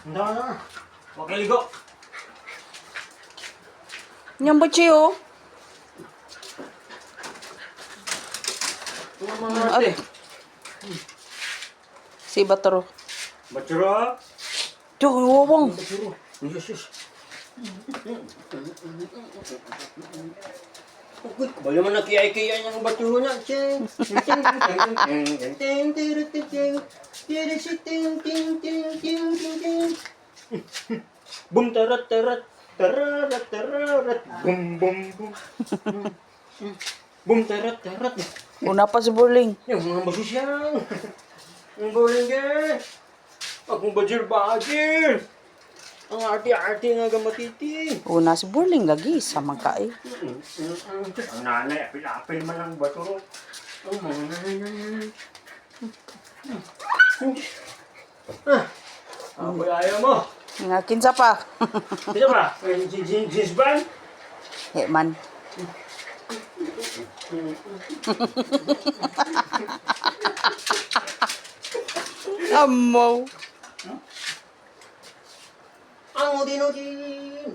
Na. Huwag kayo ligo. Yung bachi, oh. Ano? Si Batoro. Bachuro. Diyo, wawang. Bachuro. Yes. Bala man nakiyay-kiyay niyang bachuro na. Bum tarat tarat tararat tararat bum bum bum. Bum tarat tarat. Una pa si Burling. Yung mga masusyang. Ang boring girl. Akong bajir-bajir. Ang arte-arte nga gamatiti. Una si Burling lagi sa magkain. Ang nanay, apil-apil man ang baturo. Ang mga nanay. Ang ayaw mo. Nga kinsa pa. Sino ba? Jeans band? Man. Amaw. Ang udin-udin.